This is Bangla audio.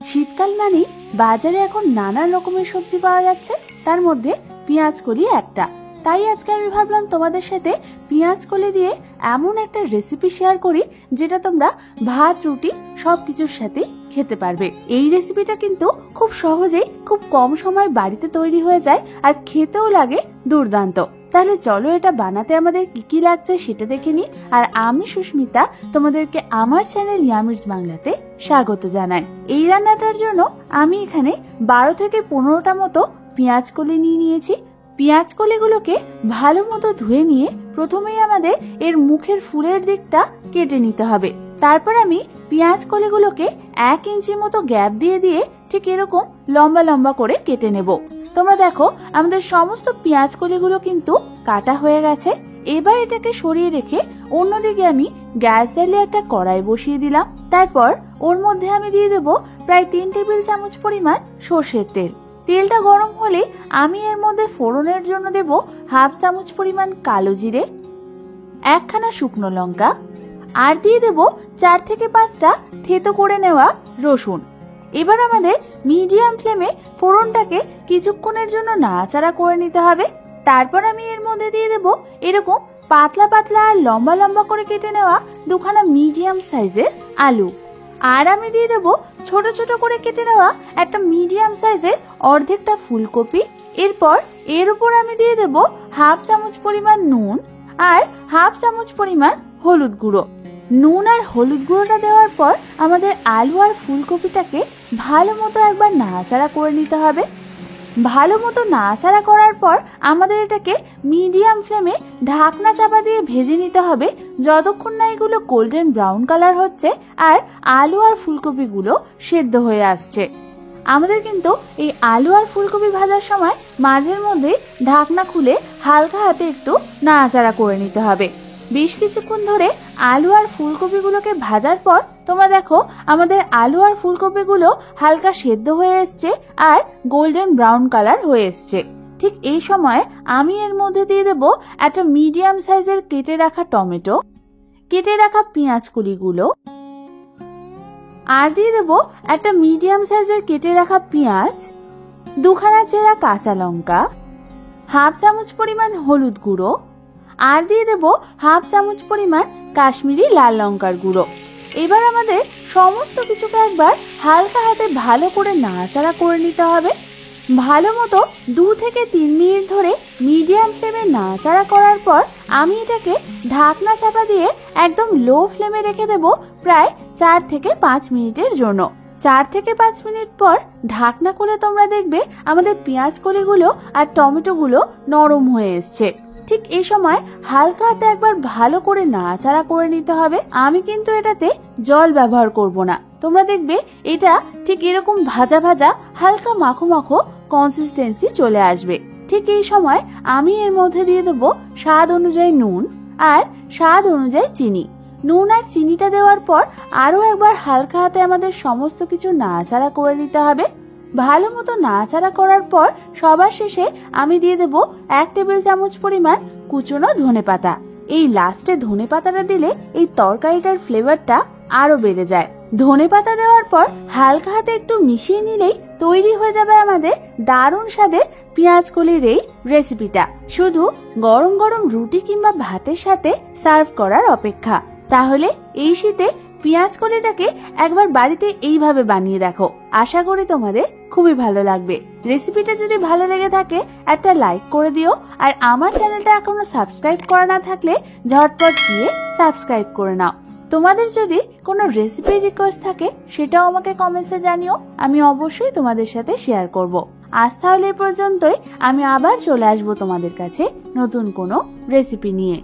শীতকাল মানেই বাজারে এখন নানা রকমের সবজি পাওয়া যাচ্ছে, তার মধ্যে পেঁয়াজ কলি একটা। তাই আজকে আমি ভাবলাম তোমাদের সাথে পেঁয়াজ কলি দিয়ে এমন একটা রেসিপি শেয়ার করি যেটা তোমরা ভাত রুটি সবকিছুর সাথে খেতে পারবে। এই রেসিপিটা কিন্তু খুব সহজেই খুব কম সময় বাড়িতে তৈরি হয়ে যায় আর খেতেও লাগে দুর্দান্ত। তাহলে চলো এটা বানাতে আমাদের কি কি লাগছে সেটা দেখে নিই। আর আমি সুস্মিতা তোমাদেরকে আমার চ্যানেল ইয়ামিজ বাংলাতে স্বাগত জানাই। এই রান্নাটার জন্য আমি এখানে 12 থেকে 15টা মতো পেঁয়াজ কলি নিয়েছি। পেঁয়াজ কলিগুলোকে ভালো মতো ধুয়ে নিয়ে প্রথমেই আমাদের এর মুখের ফুলের দিকটা কেটে নিতে হবে। তারপর আমি পেঁয়াজ কলিগুলোকে 1 ইঞ্চি মতো গ্যাপ দিয়ে দিয়ে ঠিক এরকম লম্বা লম্বা করে কেটে নেব। তোমরা দেখো আমাদের সমস্ত পেঁয়াজ কলিগুলো কিন্তু কাটা হয়ে গেছে। এবার এটাকে সরিয়ে রেখে অন্যদিকে আমি গ্যাস জ্বালিয়ে একটা কড়াই বসিয়ে দিলাম। তারপর ওর মধ্যে আমি দিয়ে দেবো প্রায় 3 টেবিল চামচ পরিমাণ সর্ষের তেল। তেলটা গরম হলে আমি এর মধ্যে ফোড়নের জন্য দেব 1/2 চামচ পরিমাণ কালো জিরে, 1খানা শুকনো লঙ্কা, আর দিয়ে দেব 4 থেকে 5টা থেতো করে নেওয়া রসুন। এবার আমাদের মিডিয়াম ফ্লেমে ফোড়নটাকে কিছুক্ষণের জন্য নাড়াচাড়া করে নিতে হবে। তারপর আমি এর মধ্যে দিয়ে দেব এরকম পাতলা পাতলা আর লম্বা লম্বা করে কেটে নেওয়া 2খানা মিডিয়াম সাইজের আলু। আর আমি দিয়ে দেব ছোট ছোট করে কেটে নেওয়া একটা মিডিয়াম সাইজের অর্ধেকটা ফুলকপি। এরপর এর উপর আমি দিয়ে দেব 1/2 চামচ পরিমাণ নুন আর 1/2 চামচ পরিমাণ হলুদ গুঁড়ো। নুন আর হলুদ গুঁড়োটা দেওয়ার পর আমাদের আলু আর ফুলকপিটাকে ভালো মতো একবার নাড়াচাড়া করে নিতে হবে। ভালো মতো নাড়াচাড়া করার পর আমাদের এটাকে মিডিয়াম ফ্লেমে ঢাকনা চাপা দিয়ে ভেজে নিতে হবে যতক্ষণ না এগুলো গোল্ডেন ব্রাউন কালার হচ্ছে আর আলু আর ফুলকপিগুলো সেদ্ধ হয়ে আসছে। আমাদের কিন্তু এই আলু আর ফুলকপি ভাজার সময় মাঝের মধ্যে ঢাকনা খুলে হালকা হাতে একটু নাড়াচাড়া করে নিতে হবে। বেশ কিছুক্ষণ ধরে আলু আর ফুলকপিগুলোকে ভাজার পর তোমরা দেখো আমাদের আলু আর ফুলকপিগুলো হালকা সেদ্ধ হয়ে এসছে আর গোল্ডেন ব্রাউন কালার হয়ে এসছে। ঠিক এই সময় আমি এর মধ্যে দিয়ে দেব একটা মিডিয়াম সাইজের কেটে রাখা টমেটো, কেটে রাখা পেঁয়াজ কলিগুলো, আর দিয়ে দেব একটা মিডিয়াম সাইজের কেটে রাখা পেঁয়াজ, 2খানা চেরা কাঁচা লঙ্কা, 1/2 চামচ পরিমাণ হলুদ গুঁড়ো, আর দিয়ে দেব 1/2 চামচ পরিমাণ কাশ্মীরি লাল লঙ্কার গুঁড়ো। এবার আমাদের সমস্ত কিছুকে একবার হালকা হাতে ভালো করে নাড়াচাড়া করে নিতে হবে। ভালো মতো 2 থেকে 3 মিনিট ধরে মিডিয়াম ফ্লেমে নাড়াচাড়া করার পর আমি এটাকে ঢাকনা চাপা দিয়ে একদম লো ফ্লেমে রেখে দেব প্রায় 4 থেকে 5 মিনিটের জন্য। 4 থেকে 5 মিনিট পর ঢাকনা খুলে তোমরা দেখবে আমাদের পেঁয়াজ কলিগুলো আর টমেটোগুলো নরম হয়ে এসছে। ঠিক এই সময় হালকা হাতে একবার ভালো করে নাড়াচাড়া করে নিতে হবে। আমি কিন্তু এটাতে জল ব্যবহার করব না। তোমরা দেখবে এটা ঠিক এরকম ভাজা ভাজা হালকা মাখো মাখো কনসিস্টেন্সি চলে আসবে। ঠিক এই সময় আমি এর মধ্যে দিয়ে দেব স্বাদ অনুযায়ী নুন আর স্বাদ অনুযায়ী চিনি। নুন আর চিনিটা দেওয়ার পর আরো একবার হালকা হাতে আমাদের সমস্ত কিছু নাড়াচাড়া করে নিতে হবে। ভালো মতো নাড়াচাড়া করার পর সবার শেষে আমি দিয়ে দেব 1 টেবিল চামচ পরিমাণ কুচনো ধনেপাতা। এই লাস্টে ধনেপাতাটা দিলে এই তরকারিটার ফ্লেভারটা আরো বেড়ে যায়। ধনেপাতা দেওয়ার পর হালকা হাতে একটু মিশিয়ে নিলেই তৈরি হয়ে যাবে আমাদের দারুণ স্বাদের পেঁয়াজ কলির এই রেসিপিটা। শুধু গরম গরম রুটি কিংবা ভাতের সাথে সার্ভ করার অপেক্ষা। তাহলে এই শীতে পেঁয়াজ কলিটাকে একবার বাড়িতে এইভাবে বানিয়ে দেখো। আশা করি তোমাদের খুবই ভালো লাগবে। রেসিপিটা যদি ভালো লেগে থাকে একটা লাইক করে দিও। আর আমার চ্যানেলটা এখনো সাবস্ক্রাইব করা না থাকলে ঝটপট গিয়ে সাবস্ক্রাইব করে নাও। তোমাদের যদি কোনো রেসিপি রিকোয়েস্ট থাকে সেটাও আমাকে কমেন্টসে জানিও, আমি অবশ্যই তোমাদের সাথে শেয়ার করব। আজ তাহলে এই পর্যন্তই। আমি আবার চলে আসবো তোমাদের কাছে নতুন কোনো রেসিপি নিয়ে।